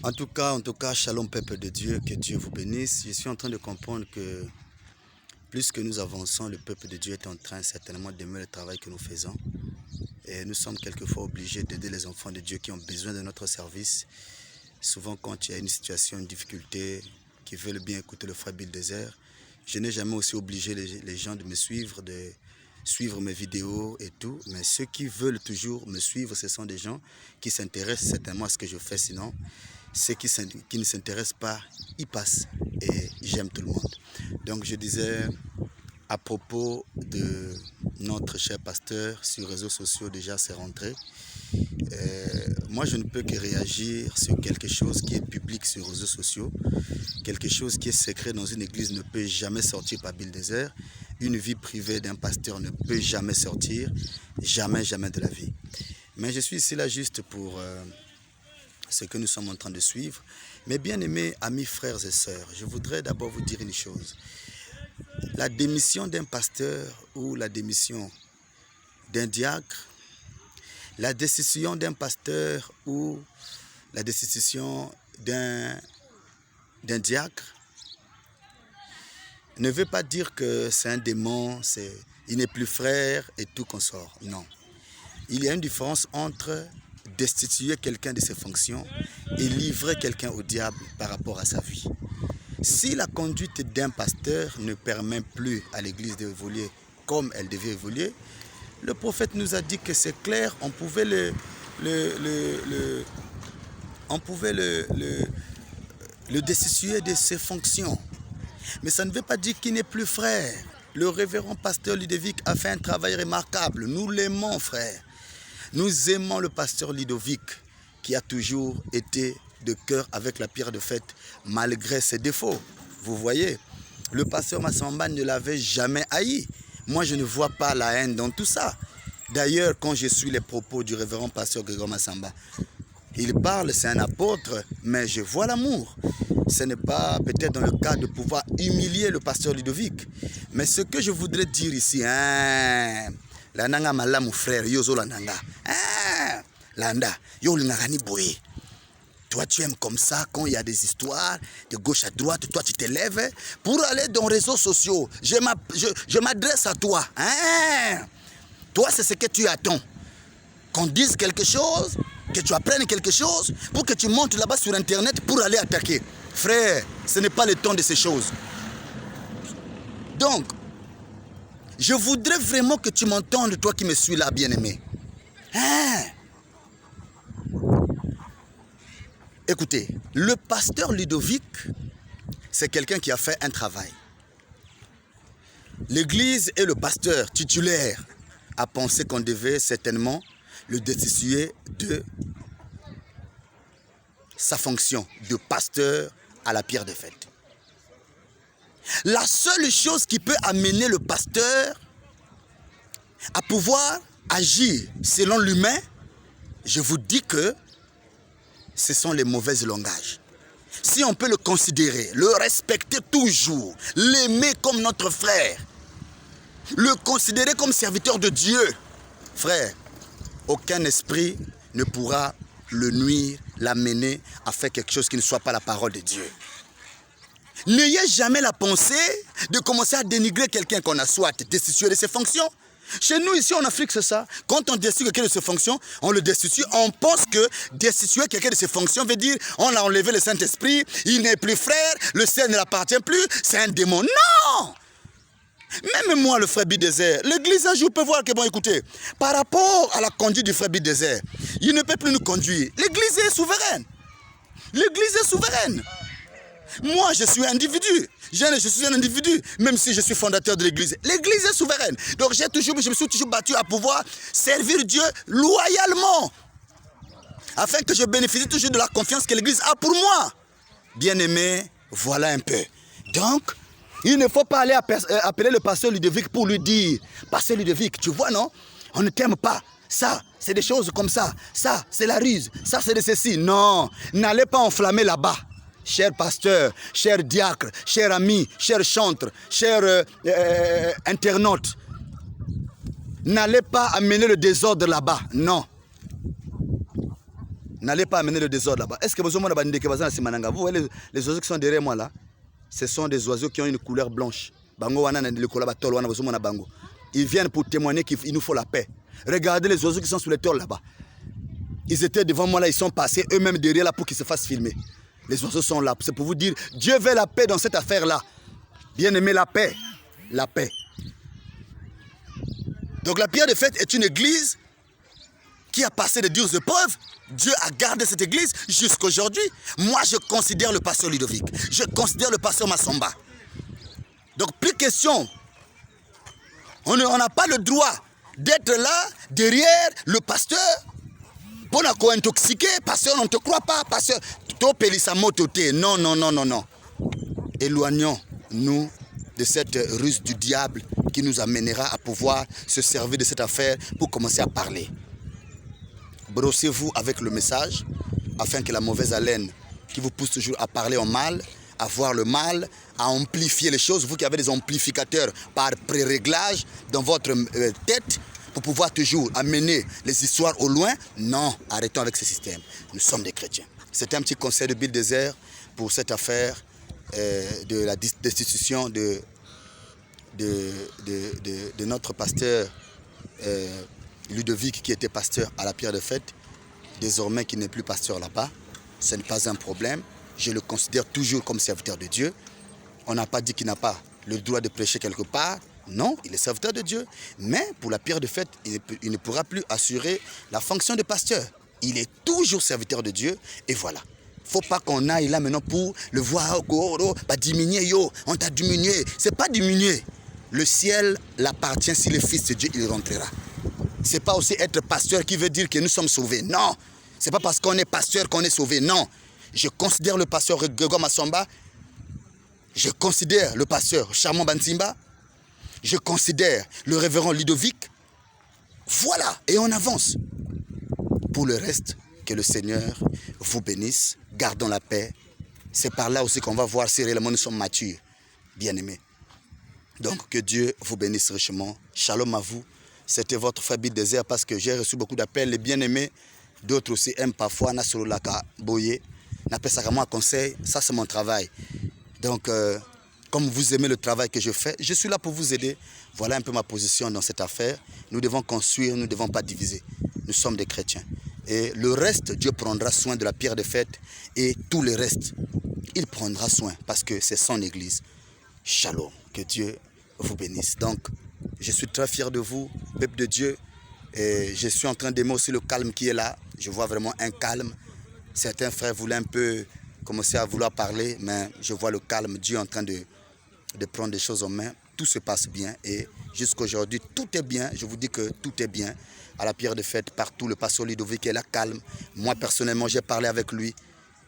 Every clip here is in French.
En tout cas, shalom peuple de Dieu, que Dieu vous bénisse. Je suis en train de comprendre que plus que nous avançons, le peuple de Dieu est en train certainement d'aimer le travail que nous faisons. Et nous sommes quelquefois obligés d'aider les enfants de Dieu qui ont besoin de notre service. Souvent quand il y a une situation, une difficulté, qui veulent bien écouter le frère Bill Désert, je n'ai jamais aussi obligé les gens de me suivre, de suivre mes vidéos et tout. Mais ceux qui veulent toujours me suivre, ce sont des gens qui s'intéressent certainement à ce que je fais. Sinon, ceux qui ne s'intéressent pas, ils passent. Et j'aime tout le monde. Donc je disais, à propos de notre cher pasteur sur les réseaux sociaux, déjà c'est rentré. Moi je ne peux que réagir sur quelque chose qui est public sur les réseaux sociaux. Quelque chose qui est secret dans une église ne peut jamais sortir par Bill Désert. Une vie privée d'un pasteur ne peut jamais sortir. Jamais, jamais de la vie. Mais je suis ici là juste pour ce que nous sommes en train de suivre. Mes bien-aimés amis, frères et sœurs, je voudrais d'abord vous dire une chose. La démission d'un pasteur ou la démission d'un diacre, la décision d'un pasteur ou la décision d'un diacre ne veut pas dire que c'est un démon, il n'est plus frère et tout consort. Non. Il y a une différence entre destituer quelqu'un de ses fonctions et livrer quelqu'un au diable par rapport à sa vie. Si la conduite d'un pasteur ne permet plus à l'église d'évoluer comme elle devait évoluer, le prophète nous a dit que c'est clair, on pouvait le destituer de ses fonctions. Mais ça ne veut pas dire qu'il n'est plus frère. Le révérend pasteur Ludovic a fait un travail remarquable. Nous l'aimons, frère. Nous aimons le pasteur Ludovic qui a toujours été de cœur avec la pierre de fête malgré ses défauts. Vous voyez, le pasteur Massamba ne l'avait jamais haï. Moi, je ne vois pas la haine dans tout ça. D'ailleurs, quand je suis les propos du révérend pasteur Grégoire Massamba, il parle, c'est un apôtre, mais je vois l'amour. Ce n'est pas peut-être dans le cas de pouvoir humilier le pasteur Ludovic. Mais ce que je voudrais dire ici, la nanga malamu frère, yozo la nanga. Landa, yo l'ingani boye. Toi, tu aimes comme ça, quand il y a des histoires de gauche à droite, toi, tu te lèves pour aller dans les réseaux sociaux. Je m'adresse à toi. Toi, c'est ce que tu attends. Qu'on dise quelque chose, que tu apprennes quelque chose, pour que tu montes là-bas sur Internet pour aller attaquer. Frère, ce n'est pas le temps de ces choses. Donc, je voudrais vraiment que tu m'entendes, toi qui me suis là, bien-aimé. Écoutez, le pasteur Ludovic, c'est quelqu'un qui a fait un travail. L'église et le pasteur titulaire a pensé qu'on devait certainement le destituer de sa fonction de pasteur à la pierre de fête. La seule chose qui peut amener le pasteur à pouvoir agir selon l'humain, je vous dis que ce sont les mauvais langages. Si on peut le considérer, le respecter toujours, l'aimer comme notre frère, le considérer comme serviteur de Dieu, frère, aucun esprit ne pourra le nuire, l'amener à faire quelque chose qui ne soit pas la parole de Dieu. N'ayez jamais la pensée de commencer à dénigrer quelqu'un qu'on a soit destitué de ses fonctions. Chez nous, ici en Afrique, c'est ça. Quand on destitue quelqu'un de ses fonctions, on le destitue. On pense que destituer quelqu'un de ses fonctions veut dire on a enlevé le Saint-Esprit, il n'est plus frère, le ciel ne l'appartient plus, c'est un démon. Non! Même moi, le frère Bill Désert, l'église un jour peut voir que, bon, écoutez, par rapport à la conduite du frère Bill Désert, il ne peut plus nous conduire. L'église est souveraine. L'église est souveraine. Moi, je suis un individu. Je suis un individu, même si je suis fondateur de l'église. L'église est souveraine. Donc, je me suis toujours battu à pouvoir servir Dieu loyalement. Afin que je bénéficie toujours de la confiance que l'église a pour moi. Bien-aimé, voilà un peu. Donc, il ne faut pas aller appeler le pasteur Ludovic pour lui dire « Pasteur Ludovic, tu vois, non? On ne t'aime pas. Ça, c'est des choses comme ça. Ça, c'est la ruse. Ça, c'est de ceci. » Non, n'allez pas enflammer là-bas. Cher pasteur, cher diacre, cher ami, cher chantre, cher internaute. N'allez pas amener le désordre là-bas. Non. N'allez pas amener le désordre là-bas. Est-ce que vous voyez les oiseaux qui sont derrière moi là? Ce sont des oiseaux qui ont une couleur blanche. Ils viennent pour témoigner qu'il nous faut la paix. Regardez les oiseaux qui sont sur les toits là-bas. Ils étaient devant moi là, ils sont passés eux-mêmes derrière là pour qu'ils se fassent filmer. Les oiseaux sont là. C'est pour vous dire, Dieu veut la paix dans cette affaire-là. Bien aimé, la paix. La paix. Donc la pierre de fête est une église qui a passé de dures épreuves. Dieu a gardé cette église jusqu'à aujourd'hui. Moi, je considère le pasteur Ludovic. Je considère le pasteur Massamba. Donc, plus question. On n'a pas le droit d'être là, derrière le pasteur, pour intoxiquer. Pasteur, on ne te croit pas. Pasteur, non, non, non, non, non. Éloignons-nous de cette ruse du diable qui nous amènera à pouvoir se servir de cette affaire pour commencer à parler. Brossez-vous avec le message afin que la mauvaise haleine qui vous pousse toujours à parler en mal, à voir le mal, à amplifier les choses, vous qui avez des amplificateurs par pré-réglage dans votre tête pour pouvoir toujours amener les histoires au loin, non, arrêtons avec ce système. Nous sommes des chrétiens. C'était un petit conseil de Bill Désert pour cette affaire de la destitution de notre pasteur Ludovic, qui était pasteur à la pierre de fête, désormais qui n'est plus pasteur là-bas. Ce n'est pas un problème. Je le considère toujours comme serviteur de Dieu. On n'a pas dit qu'il n'a pas le droit de prêcher quelque part. Non, il est serviteur de Dieu. Mais pour la pierre de fête, il ne pourra plus assurer la fonction de pasteur. Il est toujours serviteur de Dieu. Et voilà. Il ne faut pas qu'on aille là maintenant pour le voir diminuer. On t'a diminué. Ce n'est pas diminuer. Le ciel l'appartient. Si le Fils de Dieu, il rentrera. Ce n'est pas aussi être pasteur qui veut dire que nous sommes sauvés. Non. Ce n'est pas parce qu'on est pasteur qu'on est sauvé. Non. Je considère le pasteur Grégoire Massamba. Je considère le pasteur Chamon Bantimba. Je considère le révérend Ludovic. Voilà. Et on avance. Pour le reste, que le Seigneur vous bénisse. Gardons la paix. C'est par là aussi qu'on va voir si réellement nous sommes matures. Bien-aimés. Donc, que Dieu vous bénisse richement. Shalom à vous. C'était votre frère Bill Désert parce que j'ai reçu beaucoup d'appels. Les bien-aimés, d'autres aussi aiment parfois Nasololaka Boye. N'appelle ça comme un conseil. Ça, c'est mon travail. Donc, comme vous aimez le travail que je fais, je suis là pour vous aider. Voilà un peu ma position dans cette affaire. Nous devons construire, nous ne devons pas diviser. Nous sommes des chrétiens. Et le reste, Dieu prendra soin de la pierre de fête et tout le reste. Il prendra soin parce que c'est son église. Shalom. Que Dieu vous bénisse. Donc, je suis très fier de vous, peuple de Dieu. Et je suis en train d'aimer aussi le calme qui est là. Je vois vraiment un calme. Certains frères voulaient un peu commencer à vouloir parler, mais je vois le calme. Dieu est en train de prendre des choses en main. Tout se passe bien et jusqu'à aujourd'hui, tout est bien. Je vous dis que tout est bien. À la pierre de fête, partout, le pasteur Ludovic est là, calme. Moi, personnellement, j'ai parlé avec lui.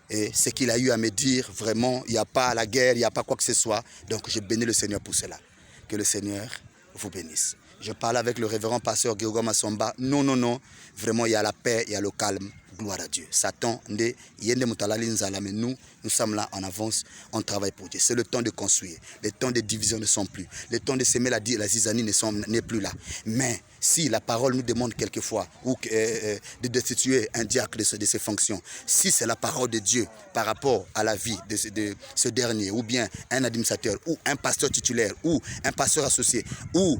Et ce qu'il a eu à me dire, vraiment, il n'y a pas la guerre, il n'y a pas quoi que ce soit. Donc, je bénis le Seigneur pour cela. Que le Seigneur vous bénisse. Je parle avec le révérend pasteur Grégoire Massamba. Non, non, non. Vraiment, il y a la paix, il y a le calme. Gloire à Dieu. Satan, mais nous sommes là en avance, on travaille pour Dieu. C'est le temps de construire. Les temps de division ne sont plus. Les temps de s'aimer la zizanie n'est plus là. Mais si la parole nous demande quelquefois de destituer un diacre de ses fonctions, si c'est la parole de Dieu par rapport à la vie de ce dernier, ou bien un administrateur, ou un pasteur titulaire, ou un pasteur associé, ou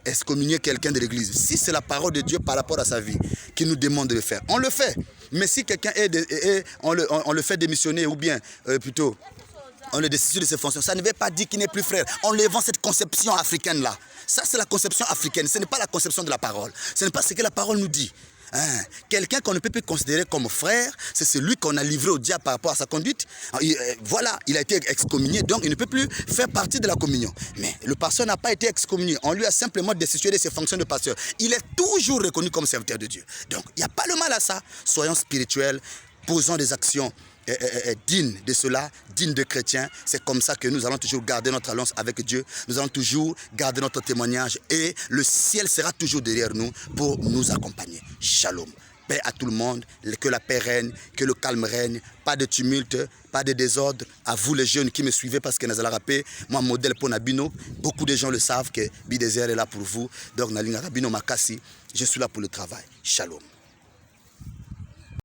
excommunier quelqu'un de l'église, si c'est la parole de Dieu par rapport à sa vie qui nous demande de le faire, on le fait. Mais si quelqu'un on le fait démissionner, ou bien plutôt on le destitue de ses fonctions, ça ne veut pas dire qu'il n'est plus frère. En levant cette conception africaine-là. Ça, c'est la conception africaine. Ce n'est pas la conception de la parole. Ce n'est pas ce que la parole nous dit. Hein? Quelqu'un qu'on ne peut plus considérer comme frère, c'est celui qu'on a livré au diable par rapport à sa conduite. Voilà, il a été excommunié, donc il ne peut plus faire partie de la communion. Mais le pasteur n'a pas été excommunié. On lui a simplement destitué de ses fonctions de pasteur. Il est toujours reconnu comme serviteur de Dieu. Donc, il n'y a pas le mal à ça. Soyons spirituels, posons des actions digne de cela, digne de chrétiens. C'est comme ça que nous allons toujours garder notre alliance avec Dieu. Nous allons toujours garder notre témoignage et le ciel sera toujours derrière nous pour nous accompagner. Shalom. Paix à tout le monde, que la paix règne, que le calme règne, pas de tumulte, pas de désordre. À vous les jeunes qui me suivez parce que nous allons rappeler, moi modèle pour Nabino, beaucoup de gens le savent que Bidézer est là pour vous. Donc Nalinga Rabino Makasi, je suis là pour le travail. Shalom.